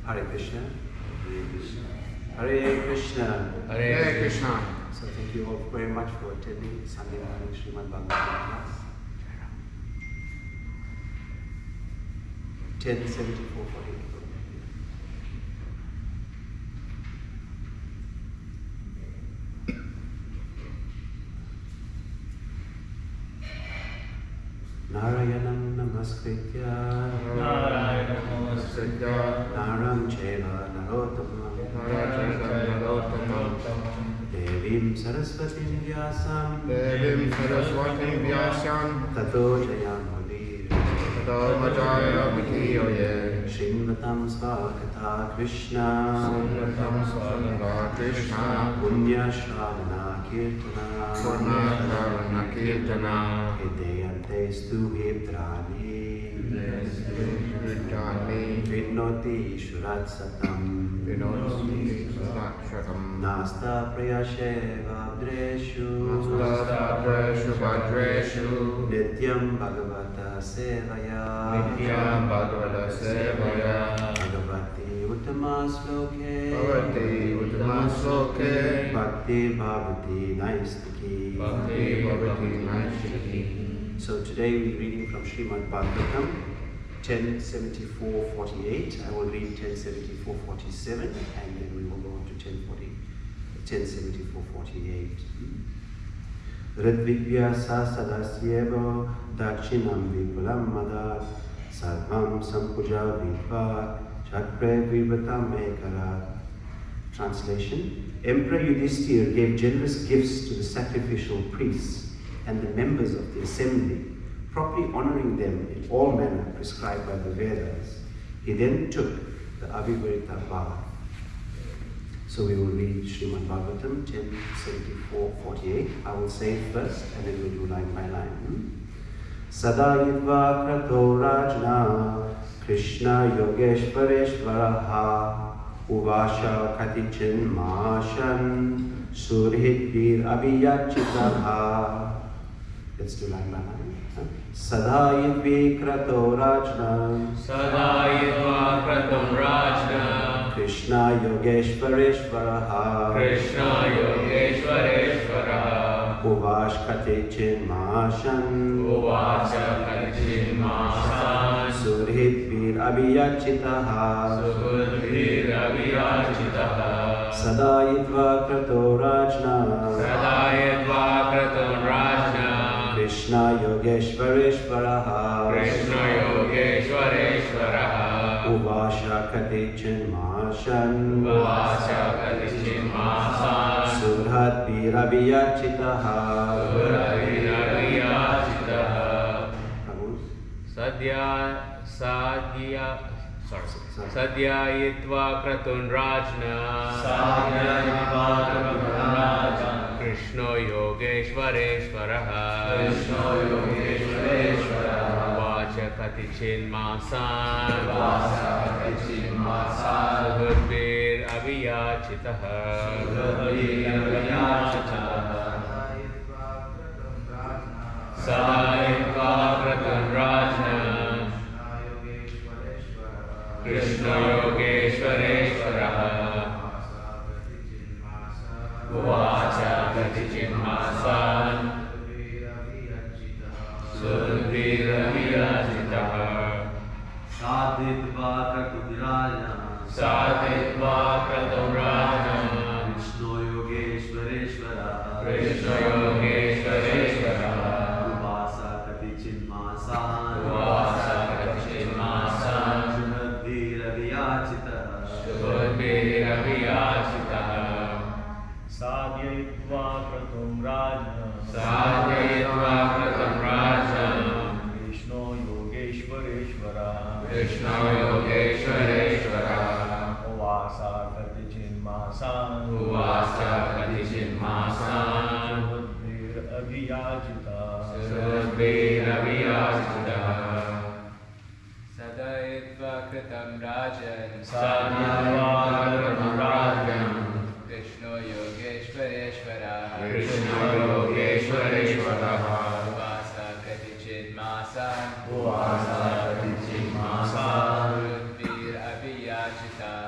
Hare Krishna. Hare Krishna. Hare Krishna. Hare Krishna. So thank you all very much for attending Sunday morning Srimad Bhagavatam class. 10:74:48. Narayanam namaskritya Naram cheva narottamam Devim saraswatim vyasam Tato jayamudire Srimvatam svakatha Krishna Punya shravana kirtana Hidayante stu hibdrani Vidnoti shurat satam Nasta prayashe vabdreshu Nityam bhagavata sevaya Bhagavati uttama sloke Bhakti bhavati naistiki. So today we're reading from Srimad Bhagavatam 10:74:48. I will read 10:74:47 and then we will go on to 10:74:48. Ridvigyasa sadasyevo dakshinam vipulam madat sarvam sampuja vidva chakre vivatam ekarat. Translation: Emperor Yudhishthira gave generous gifts to the sacrificial priests and the members of the assembly, properly honoring them in all manner prescribed by the Vedas. He then took the Avivarita bath. So we will read Srimad Bhagavatam 10:74:48. I will say it first and then we'll do line by line. Sada yidva krato rajna Krishna yogeshvareshvaraha Uvasha katichin mashan surhit vir abhiyachitaha. Let's do line by line. Sada yidvi krato rajna Krishna yogeshvareshvaraha Uvash katichin mashan surhit vir abhiyachitaha Sada yidva krato rajna Krishna yogeshvareshvaraha Uvasha katichin mashan surhat vir abhiyachitaha Sadhya yitva kratun rajna Krishna yogeshvareshvaraha Vacha katichin masan Suhudbir abhiyachitaha Sadhya kratun rajna Krishna yogeshvareshvaraha Vacha katichin masan Suhudbir abhiyachitaha Sadhitva kratum rajna Krishna yogeshvareshvaraha Uvasa katichin masan Suhudbir abhiyachitaha Sadhyayitva kratum rajna Krishna yogeshvareshvaraha Uvasa katichin masan Suhudbir abhiyachitaha Sadhyayitva kratum rajan Krishna yogeshvareshvaraha Uvasa katichin masan Suhudbir abhiyachitaha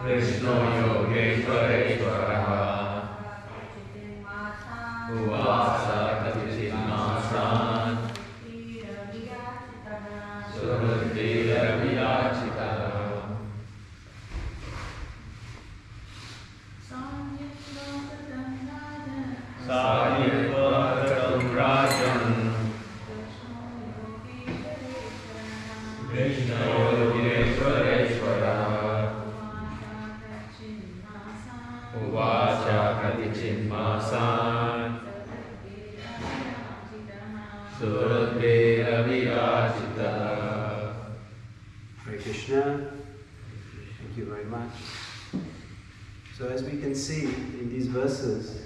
Krishna Yogeshwareshwara Uvasa Katichidmasan Suruddhiravyachita Sayyidvakatam Rajan Krishna Yogeshwareshwara Uvacha Katichidmasan Suruddhiravyachita. Hare Krishna. Thank you very much. So as we can see in these verses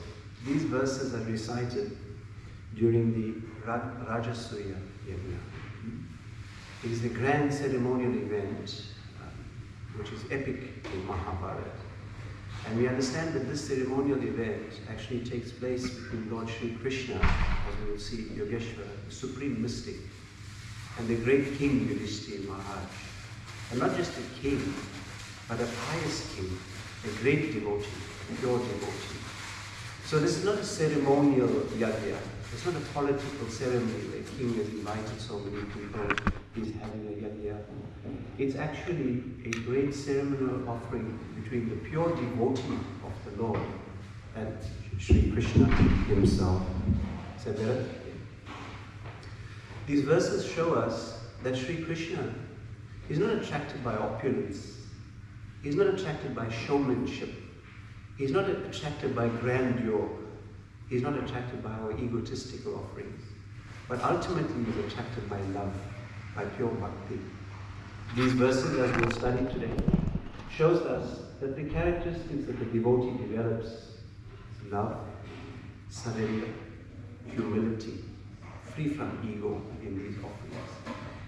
are recited during the Rajasuya Yajna. It is a grand ceremonial event which is epic in Mahabharata. And we understand that this ceremonial event actually takes place between Lord Sri Krishna, as we will see, Yogeshwara, the supreme mystic, and the great king Yudhishthira Maharaj. And not just a king, but a pious king, a great devotee, a pure devotee. So this is not a ceremonial yajna. It's not a political ceremony where the king has invited so many people, he's having a yajna. It's actually a great ceremonial offering between the pure devotee of the Lord and Sri Krishna himself. Is that better? These verses show us that Sri Krishna is not attracted by opulence. He's not attracted by showmanship. He's not attracted by grandeur. He's not attracted by our egotistical offerings. But ultimately he's attracted by love, by pure bhakti. These verses, as we'll study today, shows us that the characteristics that the devotee develops is love, surrender, humility, free from ego in these offerings.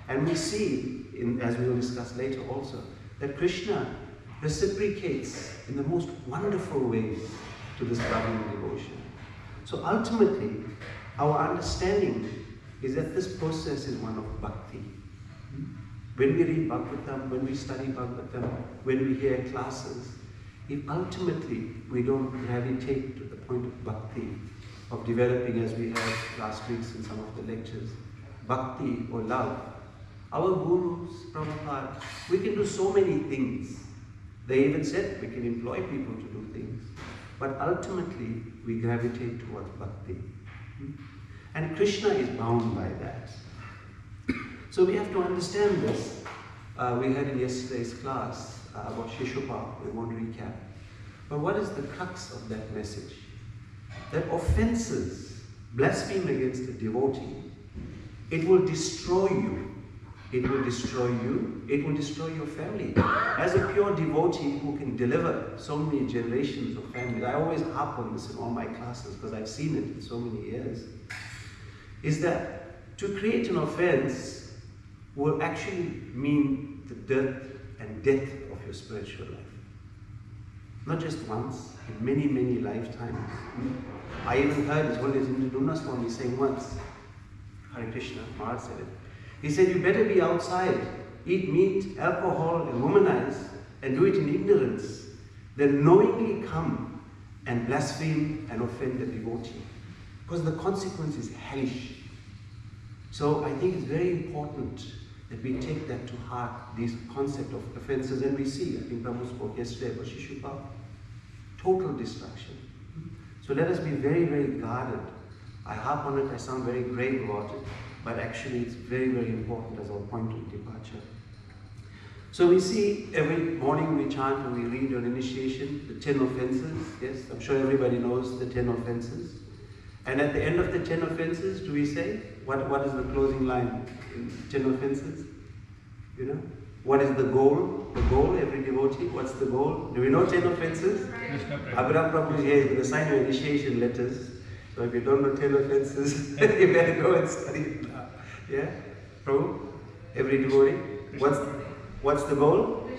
And we see, as we will discuss later also, that Krishna reciprocates in the most wonderful ways to this loving devotion. So ultimately, our understanding is that this process is one of bhakti. When we read Bhagavatam, when we study Bhagavatam, when we hear classes, if ultimately we don't gravitate to the point of bhakti, of developing, as we had last week in some of the lectures, bhakti or love, our gurus, Prabhupada, we can do so many things. They even said we can employ people to do things. But ultimately, we gravitate towards bhakti. And Krishna is bound by that. So we have to understand this. We had in yesterday's class about Shishupal, we won't recap. But what is the crux of that message? That offenses, blaspheme against a devotee, it will destroy you. It will destroy you, it will destroy your family. As a pure devotee who can deliver so many generations of families, I always harp on this in all my classes because I've seen it in so many years, is that to create an offense will actually mean the death and death of your spiritual life. Not just once, in many, many lifetimes. I even heard as well as Indra Swami saying once, Hare Krishna, Maharaj said it. He said, you better be outside, eat meat, alcohol, and womanize, and do it in ignorance, than knowingly come and blaspheme and offend the devotee. Because the consequence is hellish. So I think it's very important that we take that to heart, this concept of offenses, and we see, I think Prabhu spoke yesterday about Shishupal, total destruction. So let us be very, very guarded. I harp on it, I sound very grave about it, but actually it's very, very important as our point of departure. So we see every morning we chant and we read on initiation the 10 offenses. Yes, I'm sure everybody knows the 10 offenses. And at the end of the 10 offenses, do we say, what is the closing line in 10 offenses? You know? What is the goal? The goal, every devotee, what's the goal? Do we know 10 offenses? Abhiram Prabhu is here, he's going to sign your initiation letters. So if you don't know 10 offenses, you better go and study it now. Yeah? Prabhu? Every devotee? What's the goal?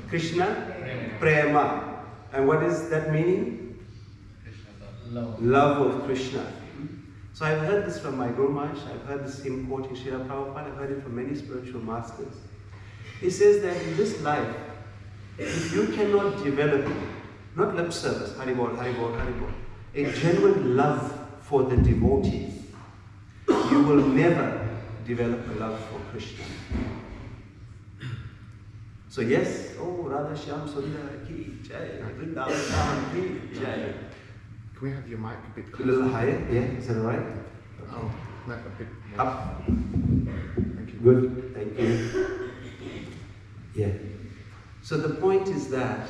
Krishna? Prema. And what is that meaning? Love of Krishna. So I've heard this from my Guru Maharaj, I've heard this hymn quoting Srila Prabhupada, I've heard it from many spiritual masters. He says that in this life, If you cannot develop, not lip service, Haribol, Haribol, Haribol, a genuine love for the devotees, you will never develop a love for Krishna. So yes, oh Radha Shyam Sundar ki jai, Vrindavan ki jai. Can we have your mic a bit A closer? little higher, yeah, is that alright? Oh, no, a bit more. Up. Thank you. Good, thank you. Yeah. So the point is that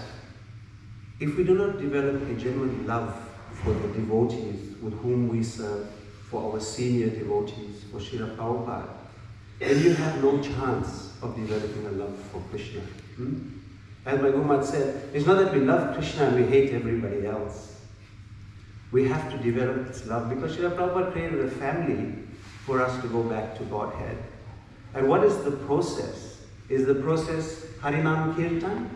if we do not develop a genuine love for the devotees with whom we serve, for our senior devotees, for Srila Prabhupada, then you have no chance of developing a love for Krishna. As my Gurmat said, it's not that we love Krishna and we hate everybody else. We have to develop this love because Srila Prabhupada created a family for us to go back to Godhead. And what is the process? Is the process Harinam Kirtan?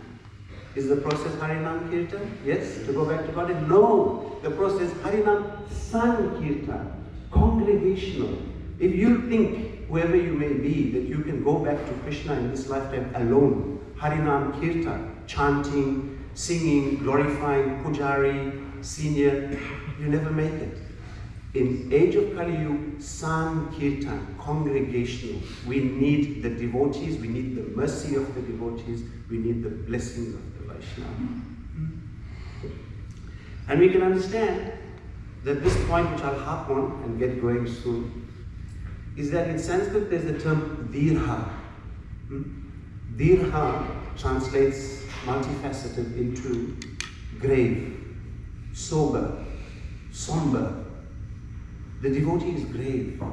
Is the process Harinam Kirtan? Yes, to go back to Godhead? No, the process Harinam Sankirtan, congregational. If you think, whoever you may be, that you can go back to Krishna in this lifetime alone, Harinam Kirtan, chanting, singing, glorifying, pujari, senior, you never make it. In age of Kali Yuga, Sankirtan, congregational. We need the devotees, we need the mercy of the devotees, we need the blessings of the Vaishnava. And we can understand that this point, which I'll harp on and get going soon, is that in Sanskrit there's a term dirha. Dirha translates multifaceted into grave, sober, somber. The devotee is grave.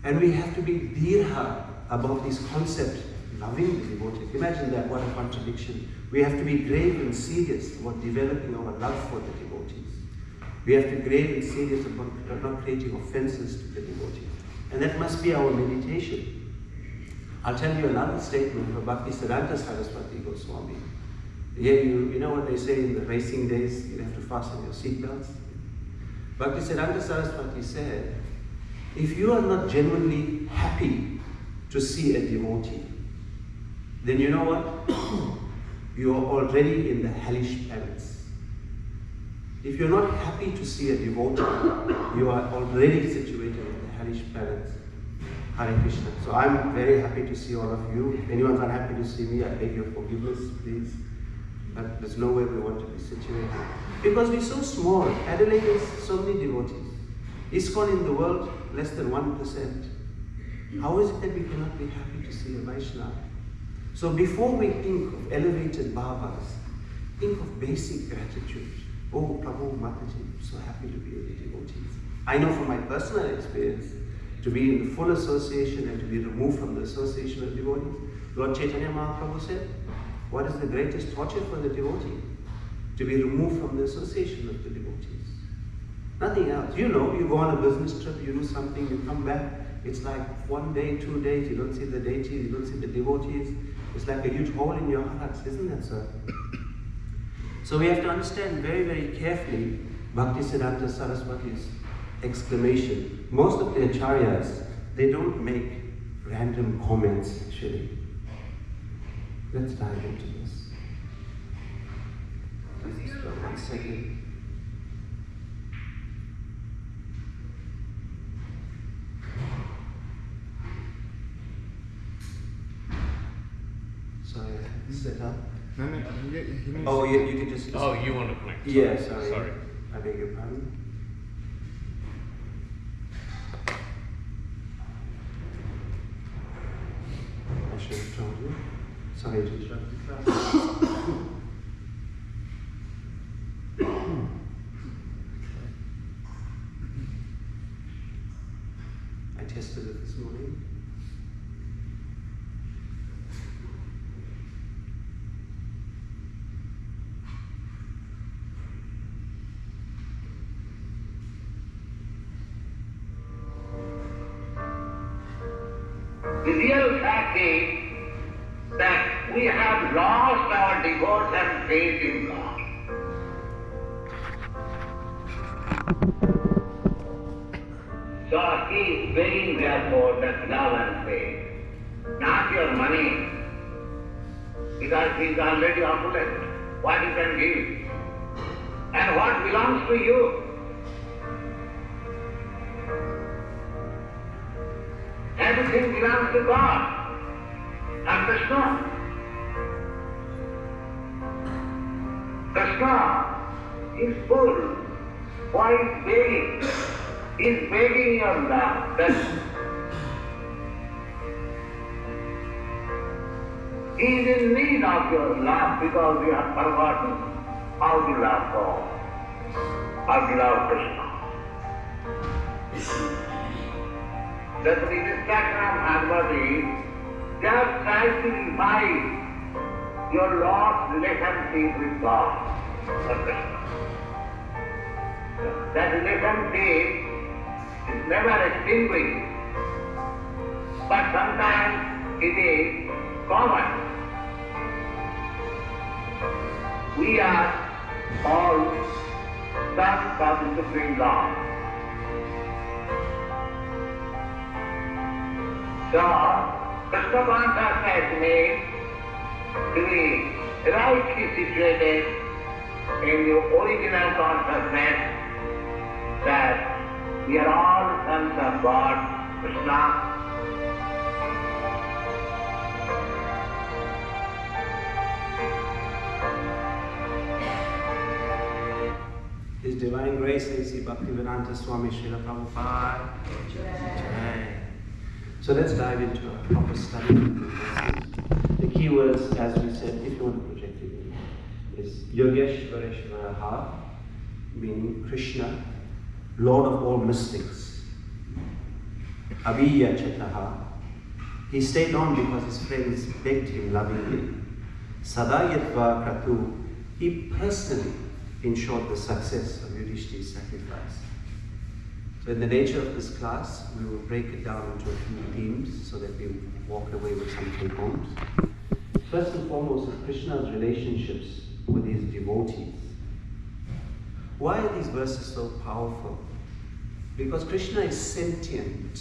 And we have to be dirha about this concept, loving the devotee. Imagine that, what a contradiction. We have to be grave and serious about developing our love for the devotees. We have to be grave and serious about not creating offenses to the devotees. And that must be our meditation. I'll tell you another statement from Bhaktisiddhanta Saraswati Goswami. Yeah, you know what they say in the racing days, you have to fasten your seatbelts. Bhaktisiddhanta Saraswati said, if you are not genuinely happy to see a devotee, then you know what? You are already in the hellish planets. If you're not happy to see a devotee, you are already situated in the hellish planets. Hare Krishna. So I'm very happy to see all of you. If anyone's unhappy to see me, I beg your forgiveness, please. But there's nowhere we want to be situated. Because we're so small. Adelaide has so many devotees. ISKCON in the world, less than 1%. How is it that we cannot be happy to see a Vaishnava? So before we think of elevated bhavas, think of basic gratitude. Oh, Prabhu, Mataji, I'm so happy to be with the devotees. I know from my personal experience, to be in the full association and to be removed from the association of devotees, Lord Chaitanya Mahaprabhu said, what is the greatest torture for the devotee? To be removed from the association of the devotees. Nothing else. You know, you go on a business trip, you do something, you come back, it's like 1 day, 2 days, you don't see the deities, you don't see the devotees. It's like a huge hole in your hearts, isn't that so? So we have to understand very, very carefully Bhaktisiddhanta Saraswati's exclamation. Most of the acharyas, they don't make random comments actually. Let's dive into this. Please, 1 second. Sorry, I set up. No, he needs Oh, yeah, you can just. Oh, you want to connect? Yeah, sorry. Sorry. I beg your pardon. I should have told you. Sorry to interrupt the class. I tested it this morning. The real fact is that we have lost our devotion faith in God. So he is begging therefore that love and faith, not your money, because he is already opulent. What he can give? And what belongs to you? Everything belongs to God and Krishna. Krishna is full. Why is begging? He is begging your love. He is in need of your love because we have forgotten how to love God, how to love Krishna. That the distraction of Bhagavati just tries to revive your Lord's relationship with God or Krishna. That relationship is never extinguished, but sometimes it is common. We are all sons of the Supreme Lord. So, Krishna consciousness means to be rightly situated in the original consciousness that we are all sons of God, Krishna. His Divine Grace A.C. Bhaktivedanta Swami Srila Prabhupada. Jai. So let's dive into a proper study. The key words, as we said, if you want to project it, is Yogeshwareshwaraha, meaning Krishna, Lord of all mystics. Abhiya Chetaha, he stayed on because his friends begged him lovingly. Sadayatva Kratu, he personally ensured the success of Yudhishthir's sacrifice. So in the nature of this class, we will break it down into a few themes so that we walk away with some take-homes. First and foremost is Krishna's relationships with his devotees. Why are these verses so powerful? Because Krishna is sentient.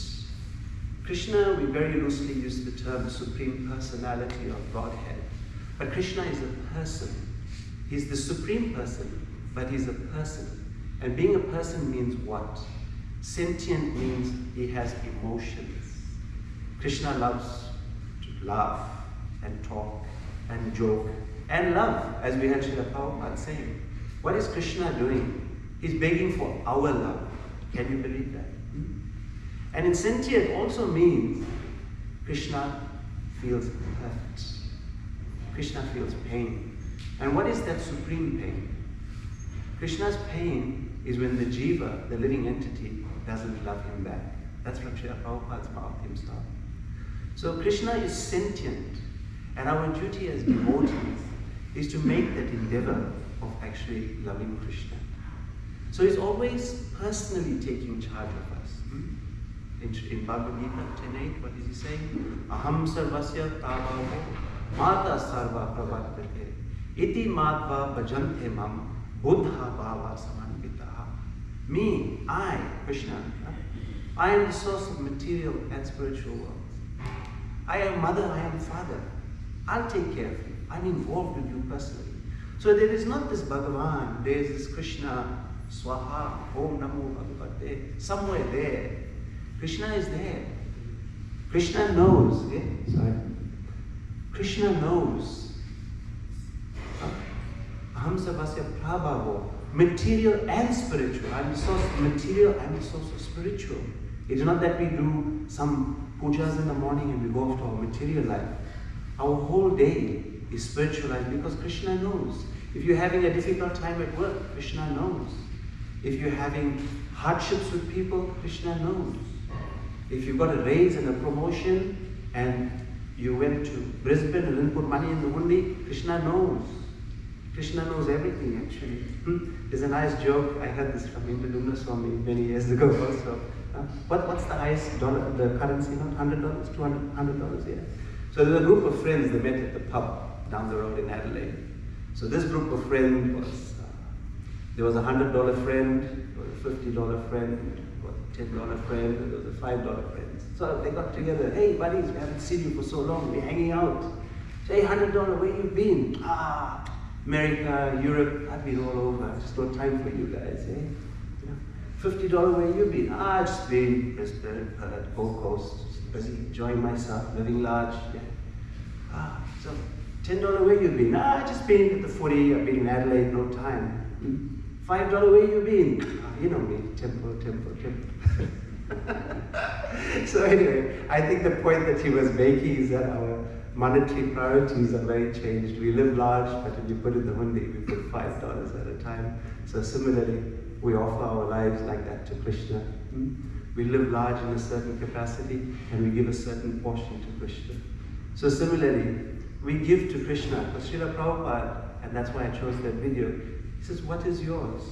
Krishna, we very loosely use the term Supreme Personality of Godhead. But Krishna is a person. He's the Supreme Person, but he's a person. And being a person means what? Sentient means he has emotions. Krishna loves to laugh and talk and joke and love, as we had Srila Prabhupada saying. What is Krishna doing? He's begging for our love. Can you believe that? And in sentient also means Krishna feels hurt. Krishna feels pain. And what is that supreme pain? Krishna's pain is when the jiva, the living entity, doesn't love him back. That's from Srila Prabhupada's mouth himself. So Krishna is sentient, and our duty as devotees is to make that endeavor of actually loving Krishna. So he's always personally taking charge of us. In Bhagavad Gita 10:8, what is he saying? Aham sarvasya tavavo mata sarva pravartate iti matva bhajante mam buddha bhava samanvitaha. Me, I, Krishna, I am the source of material and spiritual worlds. I am mother, I am father. I'll take care of you. I'm involved with you personally. So there is not this Bhagavan, there is this Krishna, Swaha, Om Namo Bhagavate, somewhere there. Krishna is there. Krishna knows. Krishna knows. Aham sarvasya prabhavo. Material and spiritual. I am the source of material, I am the source of spiritual. It is not that we do some pujas in the morning and we go off to our material life. Our whole day is spiritualized because Krishna knows. If you're having a difficult time at work, Krishna knows. If you're having hardships with people, Krishna knows. If you got a raise and a promotion and you went to Brisbane and didn't put money in the hundi, Krishna knows. Krishna knows everything actually. There's a nice joke, I heard this from Indra Swami many years ago also. What's the highest dollar, the currency, not $100, $200, yeah. So there's a group of friends, they met at the pub down the road in Adelaide. So this group of friends was, there was a $100 friend, there was a $50 friend, there was a $10 friend, and there was a $5 friend. So they got together, hey buddies, we haven't seen you for so long, we're hanging out. Say, $100, where you been? America, Europe, I've been all over. Just no time for you guys, eh? You know, $50, where you been? Just been Gold Coast, just busy enjoying myself, living large. Yeah. So $10, where you been? Just been at the footy. I've been in Adelaide, no time. $5, where you been? You know me, temple. So anyway, I think the point that he was making is that our monetary priorities are very changed. We live large, but when you put in the hundi, we put $5 at a time. So similarly, we offer our lives like that to Krishna. We live large in a certain capacity, and we give a certain portion to Krishna. So similarly, we give to Krishna. But Srila Prabhupada, and that's why I chose that video, he says, what is yours?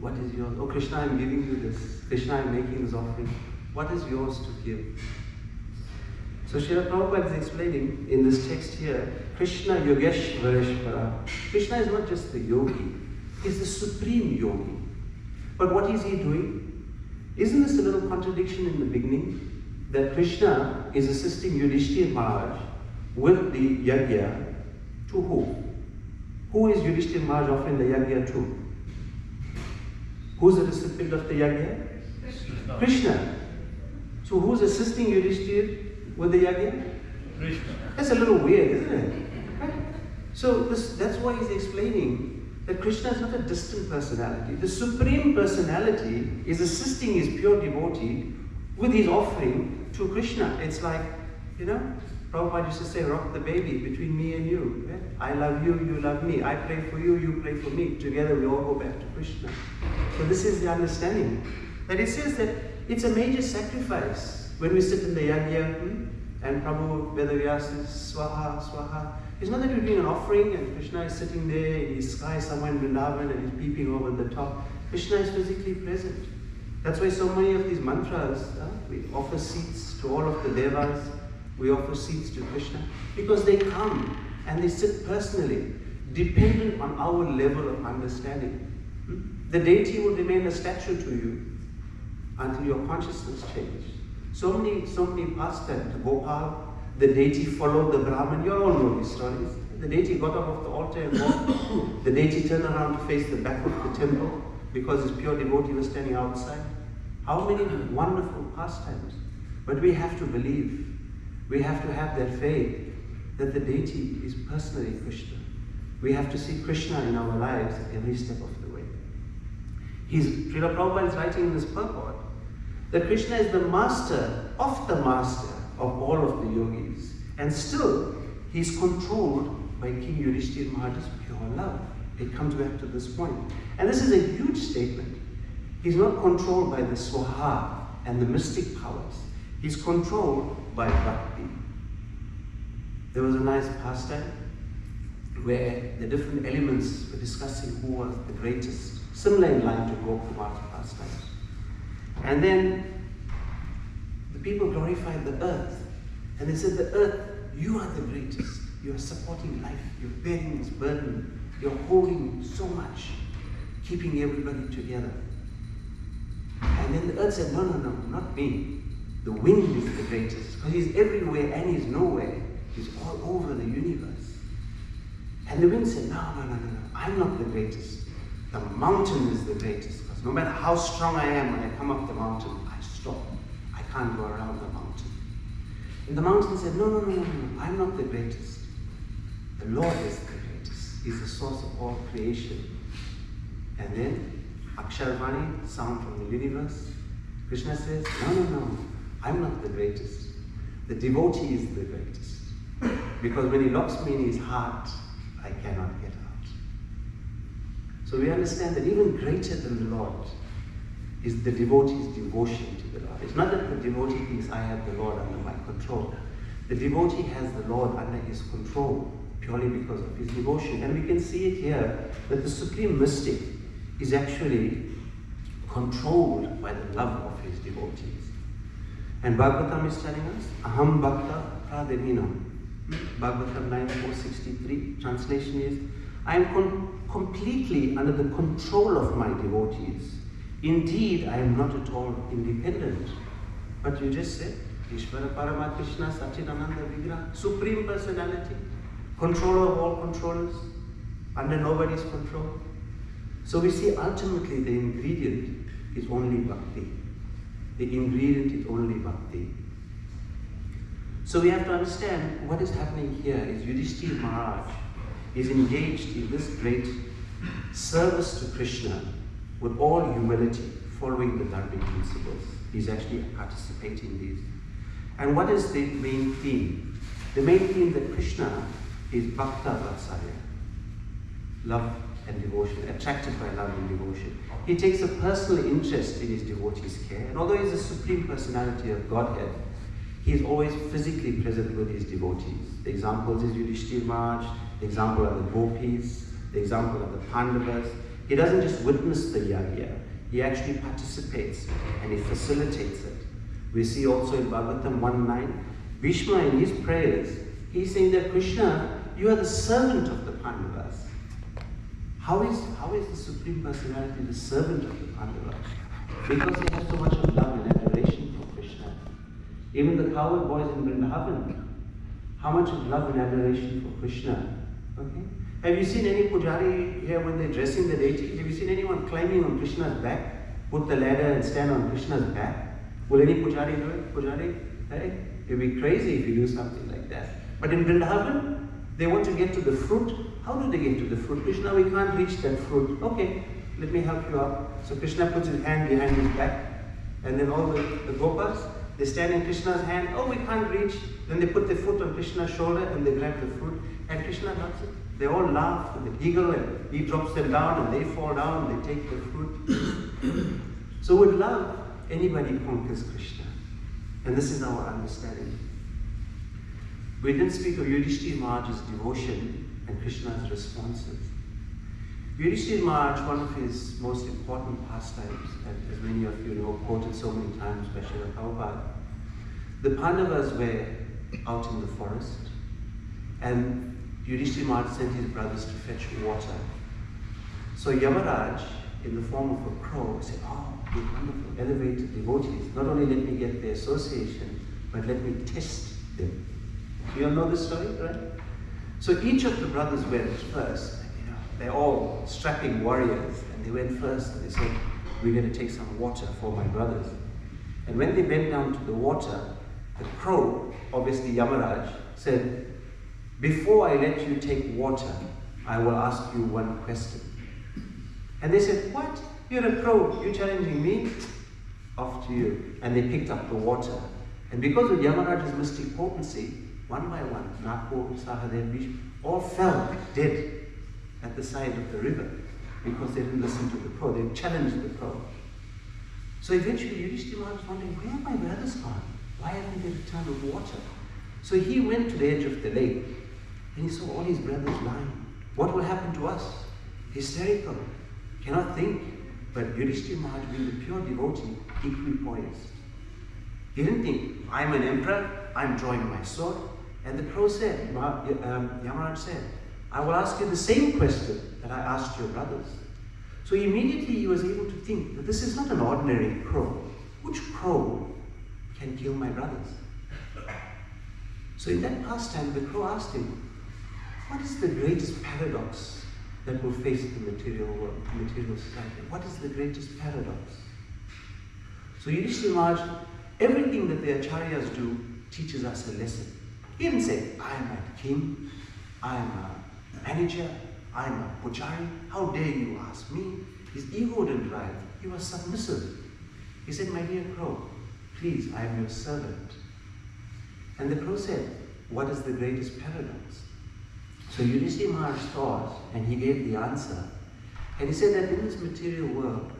What is yours? Oh, Krishna, I'm giving you this. Krishna, I'm making this offering. What is yours to give? So Srila Prabhupada is explaining in this text here, Krishna Yogeshwareshwara. Krishna is not just the yogi, he's the supreme yogi. But what is he doing? Isn't this a little contradiction in the beginning? That Krishna is assisting Yudhishthira Maharaj with the yajna to who? Who is Yudhishthira Maharaj offering the yajna to? Who's the recipient of the yajna? Krishna. So who's assisting Yudhishthira with the yajna? Krishna. That's a little weird, isn't it? Right? So that's why he's explaining that Krishna is not a distant personality. The Supreme Personality is assisting his pure devotee with his offering to Krishna. It's like, you know, Prabhupada used to say, rock the baby between me and you. Right? I love you, you love me. I pray for you, you pray for me. Together we all go back to Krishna. So this is the understanding. That it says that it's a major sacrifice when we sit in the yajna and Prabhu Vedavyas says, Swaha, Swaha. It's not that we're doing an offering and Krishna is sitting there in his sky somewhere in Vrindavan and he's peeping over the top. Krishna is physically present. That's why so many of these mantras, we offer seats to all of the devas, we offer seats to Krishna, because they come and they sit personally, dependent on our level of understanding. The deity will remain a statue to you until your consciousness changes. So many pastimes. Gopal, the deity followed the Brahman. You all know these stories. The deity got up off the altar and walked. The deity turned around to face the back of the temple because his pure devotee was standing outside. How many wonderful pastimes. But we have to believe. We have to have that faith that the deity is personally Krishna. We have to see Krishna in our lives at every step of the way. Srila Prabhupada is writing in this purport that Krishna is the master of all of the yogis. And still, he's controlled by King Yudhishthira Maharaj's pure love. It comes back to this point. And this is a huge statement. He's not controlled by the swaha and the mystic powers. He's controlled by bhakti. There was a nice pastime where the different elements were discussing who was the greatest, similar in line to Gokumar's pastimes. And then the people glorified the earth. And they said, the earth, you are the greatest. You are supporting life. You're bearing this burden. You're holding so much, keeping everybody together. And then the earth said, no, not me. The wind is the greatest, because he's everywhere and he's nowhere. He's all over the universe. And the wind said, no, I'm not the greatest. The mountain is the greatest, because no matter how strong I am, when I come up the mountain, I stop. I can't go around the mountain. And the mountain said, no, I'm not the greatest. The Lord is the greatest. He's the source of all creation. And then, Aksharvani, sound from the universe, Krishna says, no, I'm not the greatest. The devotee is the greatest. Because when he locks me in his heart, I cannot get out. So we understand that even greater than the Lord is the devotee's devotion to the Lord. It's not that the devotee thinks I have the Lord under my control. The devotee has the Lord under his control purely because of his devotion. And we can see it here that the supreme mystic is actually controlled by the love of his devotees. And Bhagavatam is telling us, Aham Bhakta Pradevinam. Bhagavatam 9.463, translation is, I am completely under the control of my devotees. Indeed, I am not at all independent. But you just said, Ishvara Parama Krishna Sachidananda Vigraha, Supreme Personality, controller of all controllers, under nobody's control. So we see ultimately the ingredient is only bhakti. The ingredient is only bhakti. So we have to understand what is happening here is Yudhishthira Maharaj is engaged in this great service to Krishna with all humility, following the dharmic principles. He's actually participating in these. And what is the main theme? The main theme that Krishna is bhakta vatsalya, love and devotion, attracted by love and devotion. He takes a personal interest in his devotees' care, and although he's the supreme personality of Godhead, he is always physically present with his devotees. The examples is Yudhishthira Maharaj, the example are the gopis, the example are the Pandavas. He doesn't just witness the yagya, he actually participates and he facilitates it. We see also in Bhagavatam 1.9, Bhishma in his prayers, he's saying that Krishna, you are the servant of the Pandavas. How is the Supreme Personality the servant of the Pandavas? Because they have so much of love and adoration for Krishna. Even the cowherd boys in Vrindavan, how much of love and adoration for Krishna. Okay? Have you seen any pujari here when they're dressing the deity? Have you seen anyone climbing on Krishna's back, put the ladder and stand on Krishna's back? Will any pujari do it? Pujari? Hey? You'd be crazy if you do something like that. But in Vrindavan, they want to get to the fruit. How do they get to the fruit? Krishna, we can't reach that fruit. Okay, let me help you out. So Krishna puts his hand behind his back, and then all the gopas, they stand in Krishna's hand. Oh, we can't reach. Then they put their foot on Krishna's shoulder and they grab the fruit, and Krishna loves it. They all laugh and they giggle, and he drops them down and they fall down and they take the fruit. So with love, anybody conquers Krishna. And this is our understanding. We didn't speak of Yudhishthira Maharaj's devotion and Krishna's responses. Yudhishthira Maharaj, one of his most important pastimes, and as many of you know, quoted so many times by Srila Prabhupada, the Pandavas were out in the forest, and Yudhishthira Maharaj sent his brothers to fetch water. So Yamaraj, in the form of a crow, said, oh, you wonderful, elevated devotees. Not only let me get their association, but let me test them. You all know this story, right? So each of the brothers went first. They're all strapping warriors, and they went first, and they said, we're going to take some water for my brothers. And when they bent down to the water, the crow, obviously Yamaraj, said, before I let you take water, I will ask you one question. And they said, what? You're a crow, you're challenging me? Off to you. And they picked up the water. And because of Yamaraj's mystic potency, one by one, Nako, Sahadev, Bhishma, all fell dead at the side of the river because they didn't listen to the crow. They challenged the crow. So eventually Yudhishthira Maharaj was wondering, where have my brothers gone? Why haven't they returned with water? So he went to the edge of the lake and he saw all his brothers lying. What will happen to us? Hysterical. Cannot think. But Yudhishthira Maharaj, being the pure devotee, equipoised. He didn't think, I'm an emperor, I'm drawing my sword. And the crow said, Yamaraj said, I will ask you the same question that I asked your brothers. So immediately he was able to think that this is not an ordinary crow. Which crow can kill my brothers? So in that pastime, the crow asked him, what is the greatest paradox that will face the material world, the material society? What is the greatest paradox? So Yudhishthira Maharaj, everything that the acharyas do teaches us a lesson. He didn't say, I am a king, I am a manager, I am a pujari, how dare you ask me? His ego didn't rise, he was submissive. He said, my dear crow, please, I am your servant. And the crow said, what is the greatest paradox? So Yudhishthira Maharaj thought, and he gave the answer. And he said that in this material world,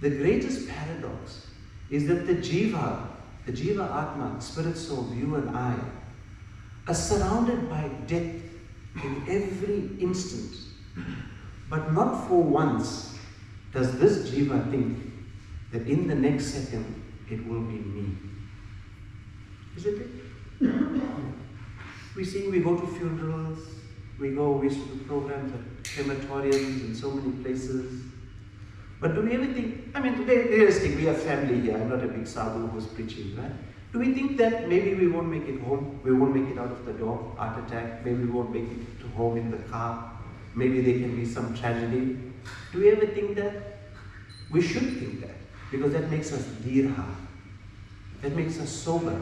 the greatest paradox is that the jiva atma, spirit soul, you and I, are surrounded by death in every instant. But not for once does this jiva think that in the next second it will be me. Isn't it? We go to funerals, we to do programs at crematoriums and so many places. But do we ever think, I mean, today, realistically, we are family here. I'm not a big sadhu who's preaching, right? Do we think that maybe we won't make it home, we won't make it out of the door, heart attack, maybe we won't make it to home in the car, maybe there can be some tragedy? Do we ever think that? We should think that, because that makes us dirha, that makes us sober,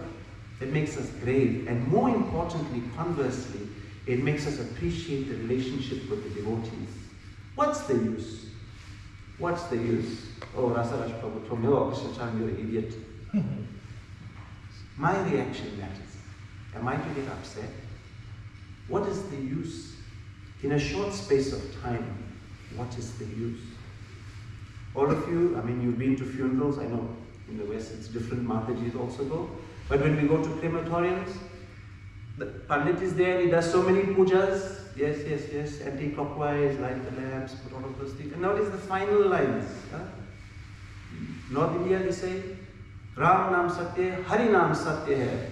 that makes us brave, and more importantly, conversely, it makes us appreciate the relationship with the devotees. What's the use? What's the use? Oh, Rasaraj Prabhu told me, oh, Krishna Charan, you're an idiot. My reaction matters. Am I to get upset? What is the use? In a short space of time, what is the use? All of you, I mean, you've been to funerals. I know in the West it's different, Matajis also go. But when we go to crematoriums, the Pandit is there, he does so many pujas. Yes, yes, yes, anti-clockwise, light the lamps, put all of those things. And now it is the final lines. Huh? North India, they say, Ram Nam Satya, Hari Nam Satya hai.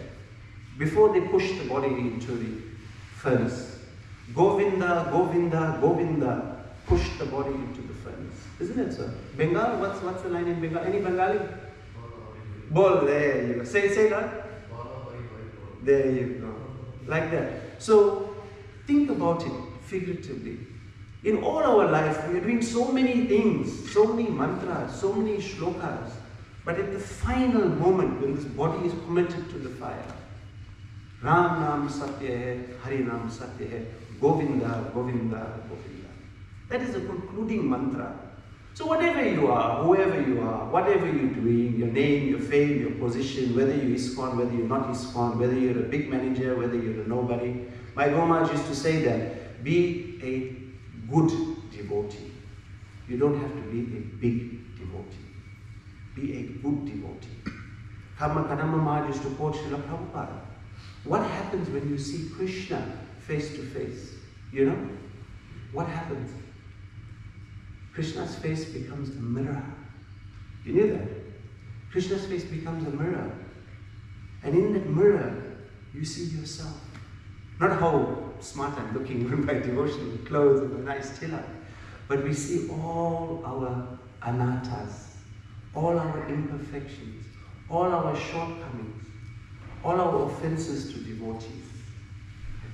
Before they push the body into the furnace. Govinda, Govinda, Govinda, push the body into the furnace. Isn't it, sir? Bengal, what's the line in Bengal? Any Bengali? Bol, there you go. Say that. There you go. Like that. So, think about it figuratively. In all our life, we are doing so many things, so many mantras, so many shlokas. But at the final moment, when this body is committed to the fire, Ram Nam Satya hai, Hari Nam Satya hai, Govinda, Govinda, Govinda. That is a concluding mantra. So whatever you are, whoever you are, whatever you're doing, your name, your fame, your position, whether you're ISKCON, whether you're not ISKCON, whether you're a big manager, whether you're a nobody, my Gomaj used to say that, be a good devotee. You don't have to be a big devotee. Be a good devotee. Karma Kadamba Maharaj used to quote Srila Prabhupada. What happens when you see Krishna face to face? You know? What happens? Krishna's face becomes a mirror. You knew that? Krishna's face becomes a mirror. And in that mirror, you see yourself. Not how smart I'm looking with my devotional clothes and a nice tilak, but we see all our anattas, all our imperfections, all our shortcomings, all our offenses to devotees.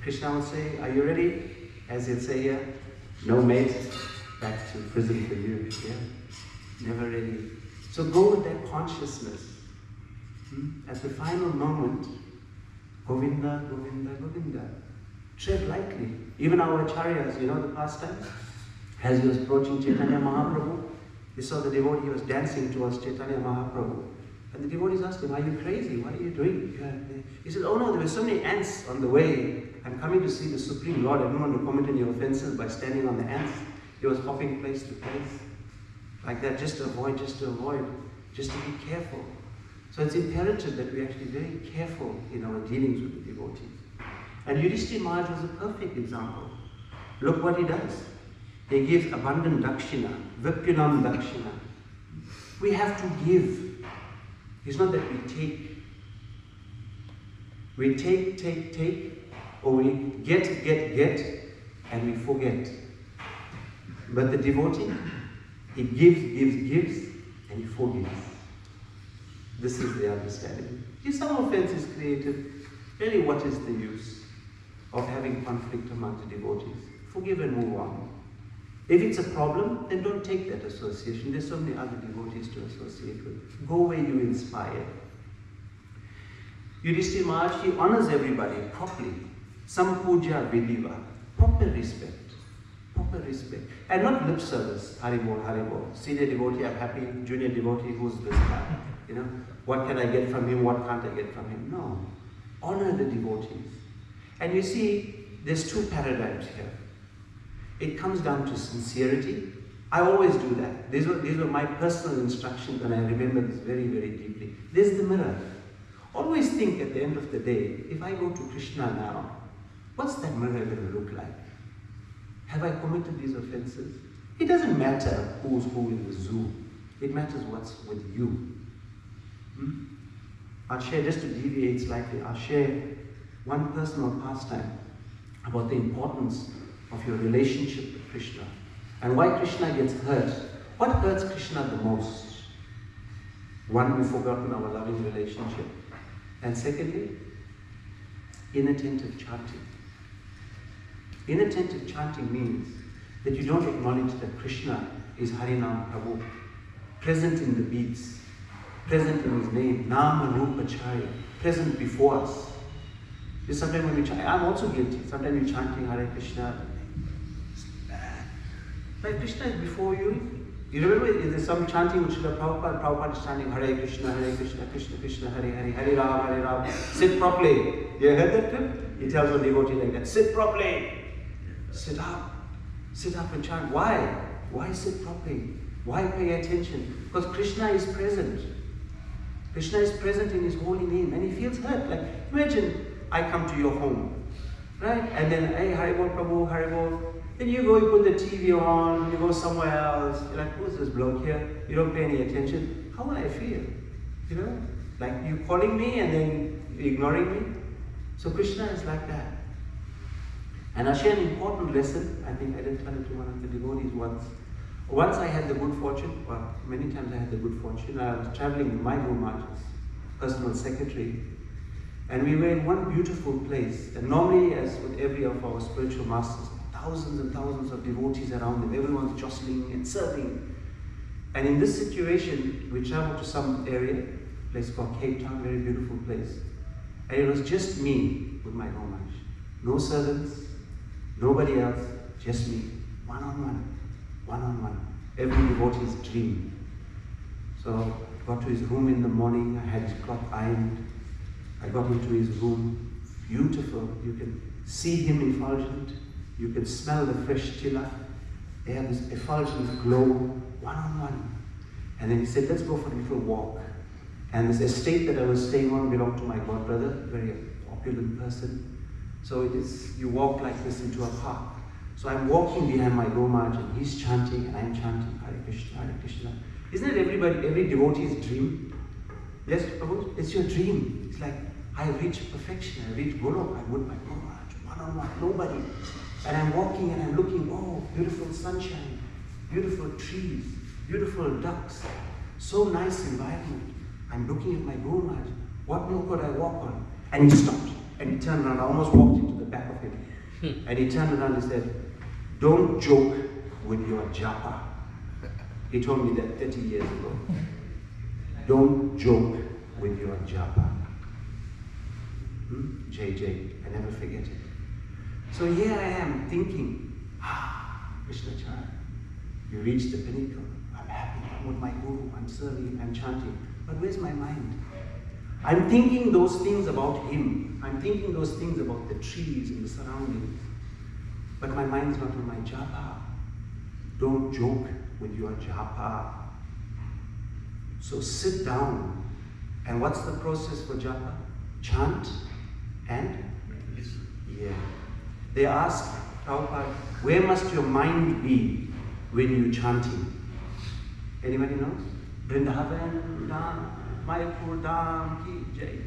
Krishna will say, are you ready? As he'll say here, no mate, back to prison for you. Yeah? Never ready. So go with that consciousness. At the final moment, Govinda, Govinda, Govinda. Tread lightly. Even our acharyas, you know the pastime? As he was approaching Chaitanya Mahaprabhu, he saw the devotee, he was dancing towards Chaitanya Mahaprabhu. And the devotees asked him, are you crazy? What are you doing? He said, oh no, there were so many ants on the way. I'm coming to see the Supreme Lord. I don't want to commit any offenses by standing on the ants. He was hopping place to place. Like that, just to avoid, just to be careful. So it's imperative that we're actually very careful in our dealings with the devotees. And Yudhishthira Maharaj was a perfect example. Look what he does. He gives abundant dakshina, vipyunam dakshina. We have to give. It's not that we take. We take, or we get, and we forget. But the devotee, he gives, and he forgives. This is the understanding. If some offense is created, really what is the use of having conflict among the devotees? Forgive and move on. If it's a problem, then don't take that association. There's so many other devotees to associate with. Go where you inspire. Yudhishthira Maharaj, he honors everybody properly. Sampuja vidiva. Proper respect. Proper respect. And not lip service. Haribol, Haribol. Senior devotee, I'm happy. Junior devotee, who's this guy? You know, what can I get from him? What can't I get from him? No. Honor the devotees. And you see, there's two paradigms here. It comes down to sincerity. I always do that. These were my personal instructions, and I remember this very, very deeply. There's the mirror. Always think at the end of the day, if I go to Krishna now, what's that mirror going to look like? Have I committed these offenses? It doesn't matter who's who in the zoo. It matters what's with you. I'll share, just to deviate slightly, I'll share one personal pastime about the importance of your relationship with Krishna and why Krishna gets hurt. What hurts Krishna the most? One, we've forgotten our loving relationship. And secondly, inattentive chanting. Inattentive chanting means that you don't acknowledge that Krishna is Harinam Prabhu, present in the beats, present in his name, Nama Rupa Charya, present before us. Just sometimes when we chant, I'm also guilty. Sometimes you're chanting Hare Krishna. Like Krishna is before you. You remember there's some chanting which Srila Prabhupada is chanting Hare Krishna, Krishna Krishna, Hare Hare, Hare Ram. Sit properly. You heard that too? He tells a devotee like that, sit properly. Sit up and chant. Why? Why sit properly? Why pay attention? Because Krishna is present. Krishna is present in his holy name and he feels hurt. Like, imagine I come to your home, right? And then, hey, Haribol Prabhu, Haribol. Then you go, you put the TV on, you go somewhere else. You're like, who's this bloke here? You don't pay any attention. How would I feel? You know? Like you calling me and then ignoring me? So Krishna is like that. And I'll share an important lesson. I think I did tell it to one of the devotees once. Once I had the good fortune, well, many times I had the good fortune. I was traveling with my Guru Maharaj's personal secretary. And we were in one beautiful place. And normally, as with every of our spiritual masters, thousands and thousands of devotees around them. Everyone's jostling and serving. And in this situation, we traveled to some area, a place called Cape Town, very beautiful place. And it was just me with my Guru Maharaj. No servants, nobody else, just me. One-on-one. Every devotee's dream. So I got to his room in the morning. I had his cloth ironed. I got into his room. Beautiful. You can see him effulgent. You can smell the fresh tilak. They have this effulgent glow, one-on-one. And then he said, let's go for a little walk. And this estate that I was staying on belonged to my godbrother, very opulent person. So it is, you walk like this into a park. So I'm walking behind my Guru Maharaj and he's chanting and I'm chanting Hare Krishna, Hare Krishna. Isn't it every devotee's dream? Yes, Prabhu, it's your dream. It's like, I reach perfection, I reach Guru, I'm with my Guru Maharaj, one-on-one, nobody. And I'm walking and I'm looking, oh, beautiful sunshine, beautiful trees, beautiful ducks, so nice environment. I'm looking at my Guru Maharaj, what more could I walk on? And he stopped and he turned around, I almost walked into the back of him. And he turned around and said, don't joke with your japa. He told me that 30 years ago. Don't joke with your japa. JJ, I never forget it. So here I am thinking, Krishna Charan, you reached the pinnacle. I'm happy, I'm with my Guru, I'm serving, I'm chanting. But where's my mind? I'm thinking those things about him. I'm thinking those things about the trees and the surroundings. But my mind's not on my japa. Don't joke with your japa. So sit down. And what's the process for japa? Chant and yeah. They ask Prabhupada, where must your mind be when you're chanting? Anybody knows? Vrindavan, Dham, Mayapur, Dham, Ki Jai.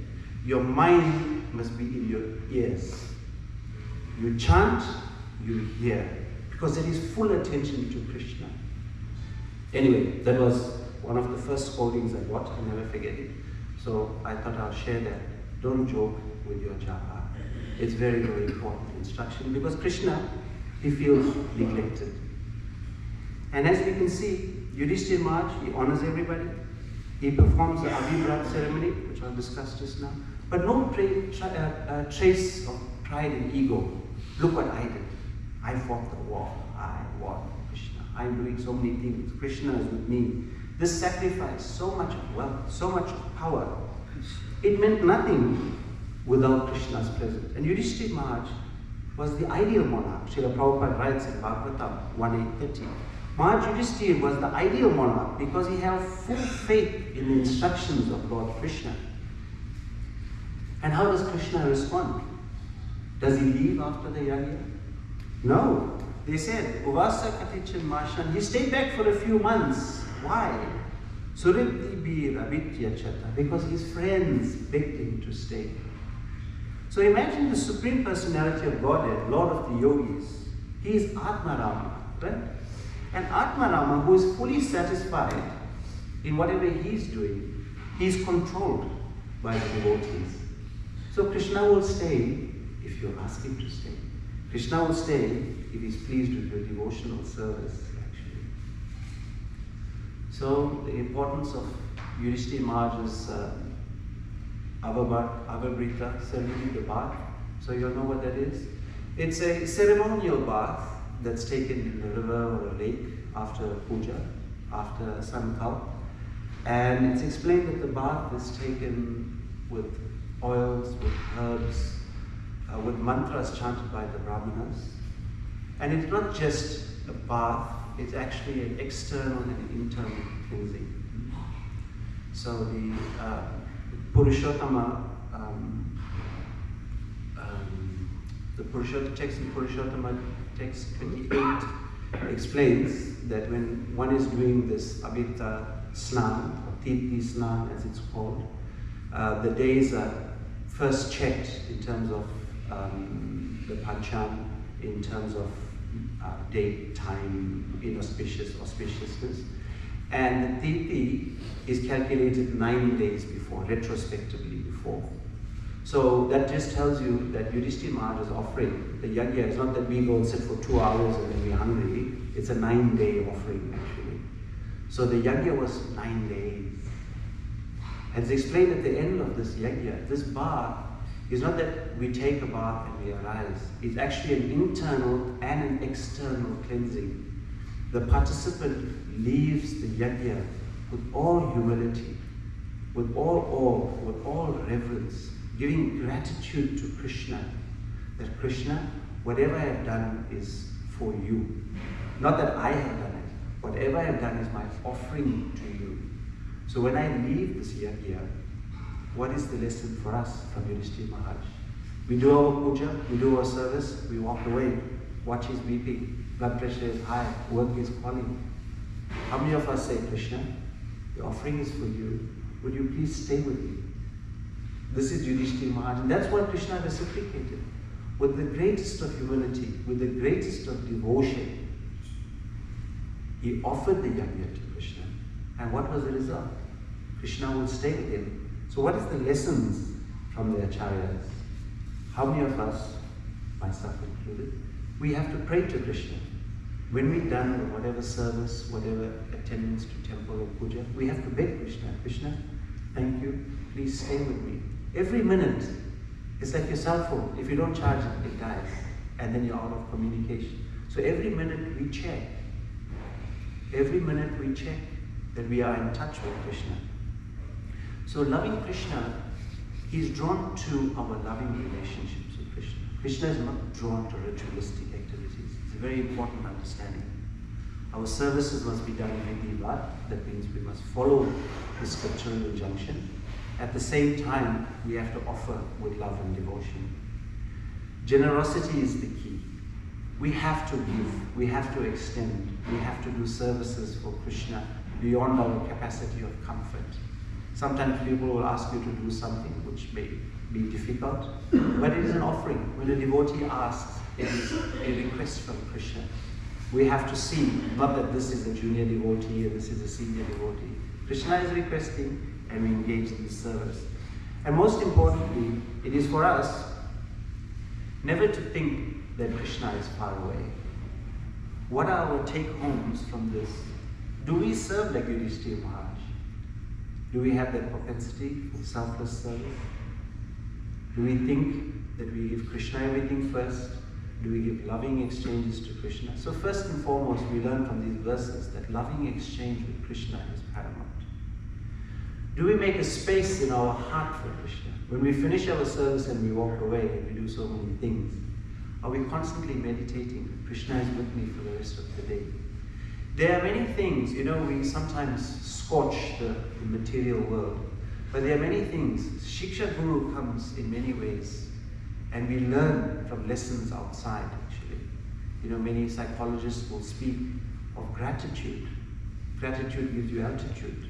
Your mind must be in your ears. You chant, you hear. Because there is full attention to Krishna. Anyway, that was one of the first scoldings I got. I'll never forget it. So I thought I'll share that. Don't joke with your japa. It's very, very important instruction because Krishna, he feels neglected. And as we can see, Yudhishthira Maharaj, he honors everybody. He performs the Abhibrat ceremony, which I'll discuss just now. But no trace of pride and ego. Look what I did. I fought the war. I won Krishna. I'm doing so many things. Krishna is with me. This sacrifice, so much of wealth, so much of power, it meant nothing without Krishna's presence. And Yudhishthira Maharaj was the ideal monarch. Srila Prabhupada writes in Bhagavatam 1.8.30. Maharaj Yudhishthira was the ideal monarch because he had full faith in the instructions of Lord Krishna. And how does Krishna respond? Does he leave after the yajna? No. They said, Uvasa Katichan Mashan. He stayed back for a few months. Why? Suripti Bir Abhitya Chata. Because his friends begged him to stay. So imagine the Supreme Personality of Godhead, Lord of the Yogis. He is Atmarama, right? And Atmarama, who is fully satisfied in whatever he is doing, he is controlled by the devotees. So Krishna will stay if you ask him to stay. Krishna will stay if he's pleased with your devotional service, actually. So the importance of Yudhishthira Maharaj's Avabrita ceremony, the bath. So you'll know what that is. It's a ceremonial bath that's taken in a river or a lake after puja, after Sankalp. And it's explained that the bath is taken with oils, with herbs, with mantras chanted by the Brahmanas. And it's not just a bath, it's actually an external and internal cleansing. So the Purushottama, the text in Purushottama text 28 explains that when one is doing this Abhita Snan, or Tirthi Snan as it's called, the days are first checked in terms of the Pancham, in terms of date, time, auspiciousness. And the Tirthi is calculated 9 days before, retrospectively before. So that just tells you that Yudhishthira Maharaj is offering. The yajna is not that we go and sit for 2 hours and then we're hungry. It's a 9-day offering, actually. So the yajna was 9 days. As explained at the end of this yajna, this bath is not that we take a bath and we arise. It's actually an internal and an external cleansing. The participant leaves the yajna with all humility, with all awe, with all reverence, giving gratitude to Krishna. That Krishna, whatever I have done is for you. Not that I have done it. Whatever I have done is my offering to you. So when I leave this yajna, what is the lesson for us from Yudhishthira Maharaj? We do our puja, we do our service, we walk away. Watch is weeping, blood pressure is high, work is calling. How many of us say, Krishna, the offering is for you, would you please stay with me? This is Yudhishthira Maharaj, and that's what Krishna reciprocated. With the greatest of humility, with the greatest of devotion, he offered the yajna to Krishna. And what was the result? Krishna will stay with him. So what is the lessons from the acharyas? How many of us, myself included, we have to pray to Krishna. When we're done with whatever service, whatever attendance to temple or puja, we have to beg Krishna. Krishna, thank you, please stay with me. Every minute, it's like your cell phone. If you don't charge it, it dies. And then you're out of communication. So every minute we check. Every minute we check that we are in touch with Krishna. So loving Krishna, he's drawn to our loving relationships with Krishna. Krishna is not drawn to ritualistic activities. It's a very important understanding. Our services must be done in Vidhivat. That means we must follow the scriptural injunction. At the same time, we have to offer with love and devotion. Generosity is the key. We have to give, we have to extend, we have to do services for Krishna beyond our capacity of comfort. Sometimes people will ask you to do something which may be difficult, but it is an offering. When a devotee asks, it is a request from Krishna. We have to see, not that this is a junior devotee and this is a senior devotee. Krishna is requesting and we engage in the service. And most importantly, it is for us never to think that Krishna is far away. What are our take-homes from this? Do we serve like Yudhishthira Maharaj? Do we have that propensity for selfless service? Do we think that we give Krishna everything first? Do we give loving exchanges to Krishna? So first and foremost, we learn from these verses that loving exchange with Krishna is paramount. Do we make a space in our heart for Krishna? When we finish our service and we walk away and we do so many things, are we constantly meditating, Krishna is with me for the rest of the day? There are many things, we sometimes scorch the material world, but there are many things. Shiksha Guru comes in many ways, and we learn from lessons outside, actually. Many psychologists will speak of gratitude. Gratitude gives you altitude.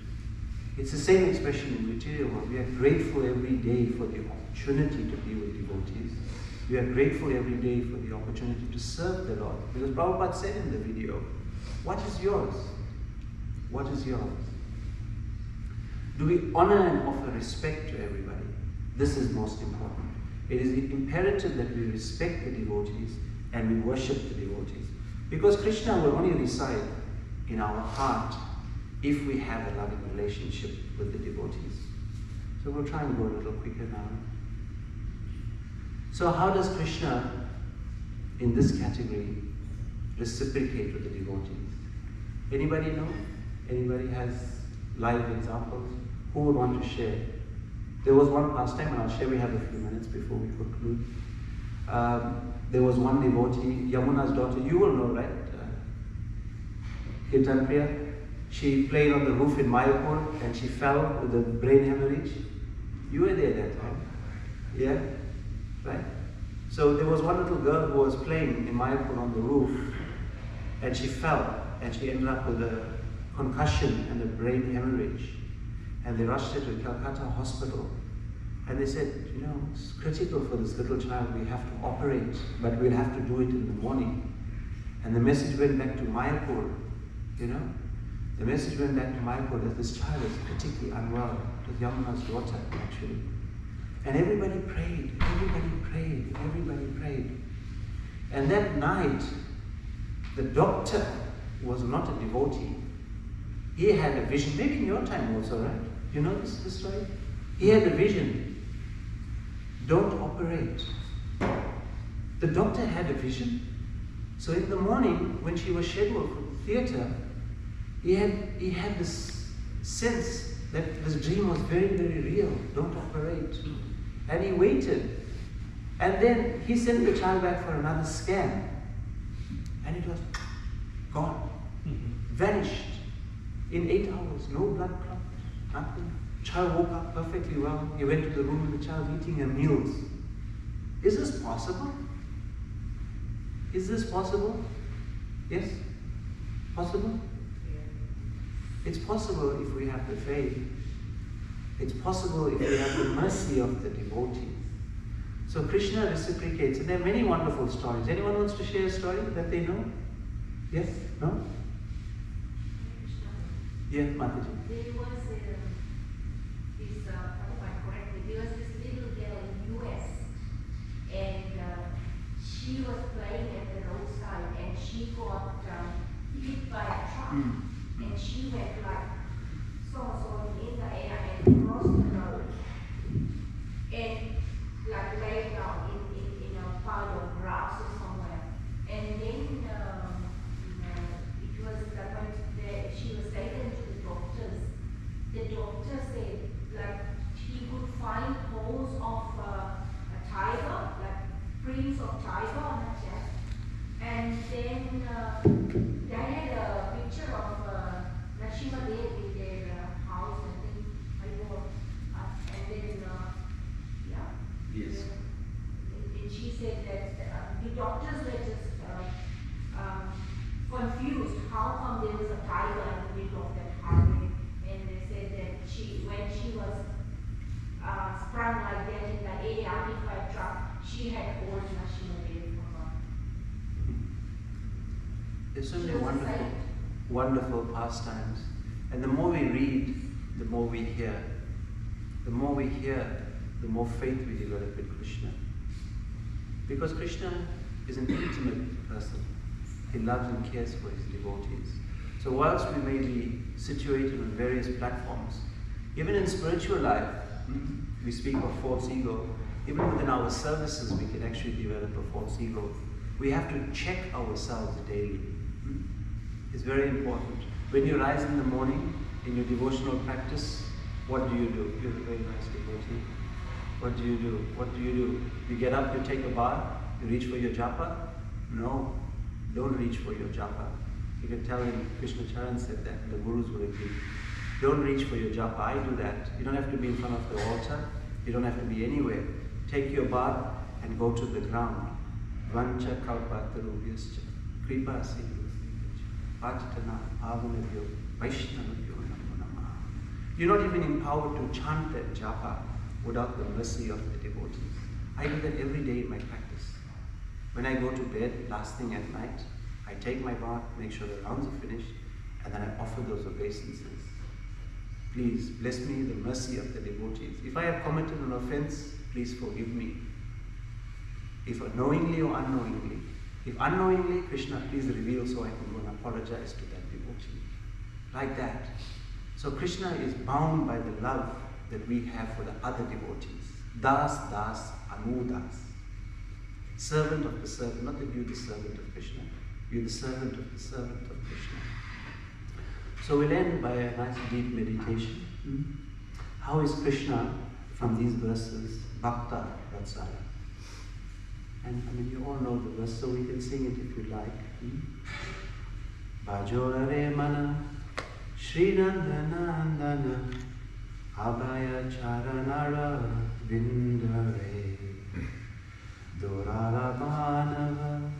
It's the same expression in material world. We are grateful every day for the opportunity to be with devotees. We are grateful every day for the opportunity to serve the Lord. Because Prabhupada said in the video, what is yours? What is yours? Do we honor and offer respect to everybody? This is most important. It is imperative that we respect the devotees and we worship the devotees. Because Krishna will only reside in our heart if we have a loving relationship with the devotees. So we'll try and go a little quicker now. So how does Krishna, in this category, reciprocate with the devotees? Anybody know? Anybody has live examples? Who would want to share? There was one pastime, and I'll share, we have a few minutes before we conclude. There was one devotee, Yamuna's daughter, you will know, right? Kirtan Priya. She played on the roof in Mayapur and she fell with a brain hemorrhage. You were there that time. Yeah? Right? So there was one little girl who was playing in Mayapur on the roof and she fell and she ended up with a concussion and a brain hemorrhage. And they rushed her to Calcutta hospital. And they said, you know, it's critical for this little child, we have to operate, but we'll have to do it in the morning. And the message went back to Mayapur, you know. The message went back to Mayapur that this child is critically unwell. It was Yamuna's daughter, actually. And everybody prayed, everybody prayed, everybody prayed. And that night, the doctor was not a devotee. He had a vision, maybe in your time also, right? You know this story? He had a vision. Don't operate. The doctor had a vision. So in the morning, when she was scheduled for the theatre, he had this sense that this dream was very, very real. Don't operate. And he waited. And then he sent the child back for another scan. And it was gone. Vanished. In 8 hours. No blood clot. Nothing. Child woke up perfectly well. He went to the room and the child eating her meals. Is this possible? Is this possible? Yes? Possible? It's possible if we have the faith. It's possible if we have the mercy of the devotees. So Krishna reciprocates. And there are many wonderful stories. Anyone wants to share a story that they know? Yes? No? Yeah, Mataji. There was if I correctly, there was this little girl in US and she was playing at the roadside and she got hit by a truck and she went like so in the air and crossed the road and like lay down in a pile of grass or somewhere. And then it was like she was taken to the doctors. The doctor said like he could find holes of a tiger, like prints of tiger on her chest. And then they had a picture of Nashima Devi in their house, I think, and then, yeah. Yes. And she said that the doctors were just confused. How come there was a tiger in the middle of that highway? And they said that when she was sprung like that in the air hit by a truck, she had old Nashima Devi for her. There's so many wonderful pastimes. And the more we read, the more we hear. The more we hear, the more faith we develop in Krishna. Because Krishna is an intimate person. He loves and cares for his devotees. So whilst we may be situated on various platforms, even in spiritual life, we speak of false ego. Even within our services, we can actually develop a false ego. We have to check ourselves daily. It's very important. When you rise in the morning, in your devotional practice, what do? You're a very nice devotee. What do you do? What do you do? You get up, you take a bath, you reach for your japa? No, don't reach for your japa. You can tell him, Krishna Charan said that, the gurus will agree. Don't reach for your japa. I do that. You don't have to be in front of the altar. You don't have to be anywhere. Take your bath and go to the ground. Vancha kalpatarubhyascha kripa sindhu pachatana avanabhyo vaishnavabhyo namo namaha. You're not even empowered to chant that japa without the mercy of the devotees. I do that every day in my practice. When I go to bed, last thing at night, I take my bath, make sure the rounds are finished, and then I offer those obeisances. Please bless me the mercy of the devotees. If I have committed an offense, please forgive me. if knowingly or unknowingly. If unknowingly, Krishna, please reveal so I can go and apologize to that devotee. Like that. So Krishna is bound by the love that we have for the other devotees. Das, das, anudas. Servant of the servant, not that you're the servant of Krishna, you're the servant of the servant of Krishna. So we'll end by a nice deep meditation. How is Krishna, from these verses, Bhakta Vatsala? And I mean, you all know the verse, so we can sing it if you like. Bhajore mana, Shri Nandana, Abhaya Charanara Vindare, Dorara Manava,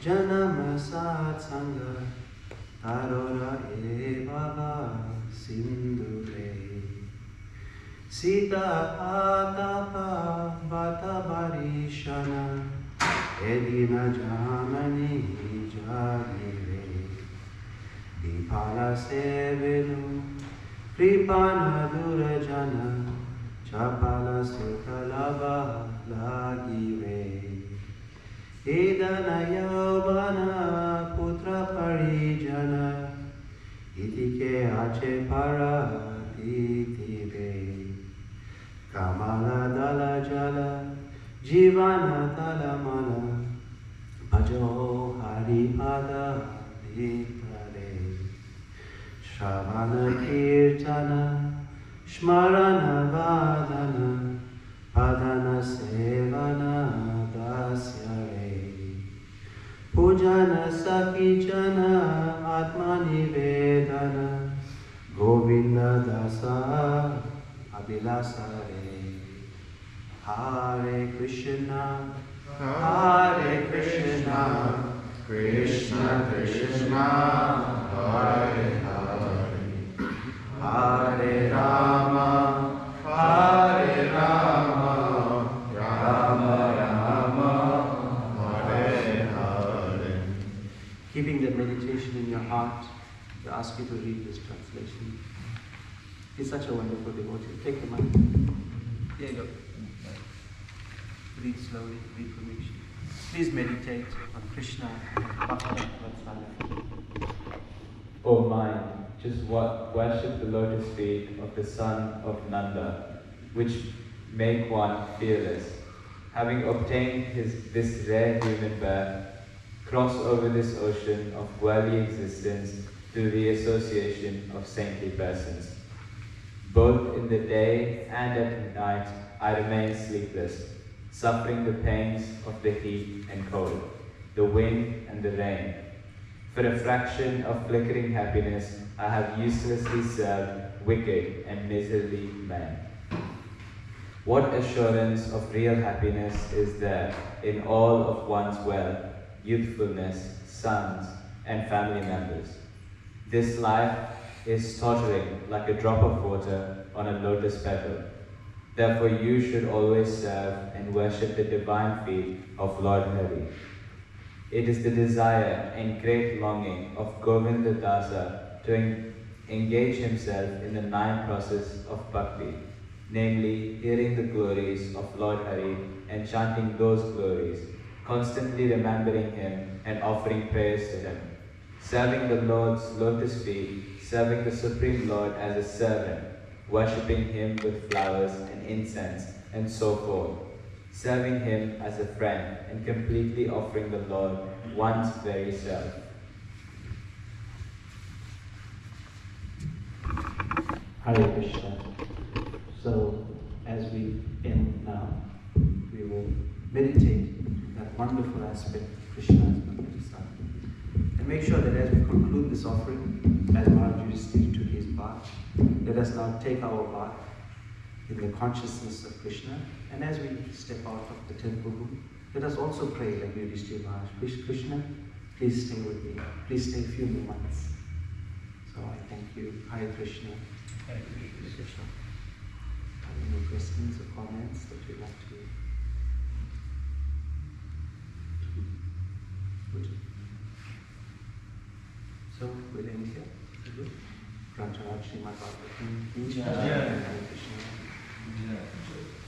Janama Satsanga, Tarora E Baba Sindure, Sita Atapa Bata Barishana, Edina Jamani Jagire, Dipala Sevenu, Kripana Durajana, Chapala Sukalava Lagire, Edana Yaubana Putra Parijana, Itike Ache Para Ditibe, Kamala Dala Jala, Jivana Dala Mala, Bhajo Haripada Vitare, Shravana Kirtana, Shmarana Vadana, Padana Sevana Dasyare, Pujana Sakijana, Atmani Vedana, Govinda Dasa Abhilasare. Hare Krishna, Hare Krishna, Krishna Krishna, Hare Hare, Hare Rama, Hare Rama, Rama Rama, Hare Hare. Keeping that meditation in your heart, I ask you to read this translation. He's such a wonderful devotee. Take the mic. There you go. Read slowly, read permission. Please meditate on Krishna and Bhakta Vatsala. O mind, just worship the lotus feet of the son of Nanda, which make one fearless. Having obtained this rare human birth, cross over this ocean of worldly existence through the association of saintly persons. Both in the day and at night I remain sleepless, suffering the pains of the heat and cold, the wind and the rain. For a fraction of flickering happiness, I have uselessly served wicked and miserly men. What assurance of real happiness is there in all of one's wealth, youthfulness, sons, and family members? This life is tottering like a drop of water on a lotus petal. Therefore you should always serve and worship the divine feet of Lord Hari. It is the desire and great longing of Govinda Dasa to engage himself in the 9 process of bhakti, namely hearing the glories of Lord Hari and chanting those glories, constantly remembering him and offering prayers to him, serving the Lord's lotus feet, serving the Supreme Lord as a servant, worshipping him with flowers and incense and so forth, serving him as a friend and completely offering the Lord one's very self. Hare Krishna. So, as we end now, we will meditate that wonderful aspect of Krishna's Bhakti. And make sure that as we conclude this offering, as Maharaj Yudhishthira took his bath, let us now take our bath in the consciousness of Krishna. And as we step out of the temple room, let us also pray like Yudhishthira Maharaj. Krishna, please stay with me. Please stay a few moments. So I thank you. Hare Krishna. Hare Krishna. Any questions or comments that you'd like to put? So we'll end here. Grantaraj Srimad Bhagavatam. Jai. Hare Krishna. Jai.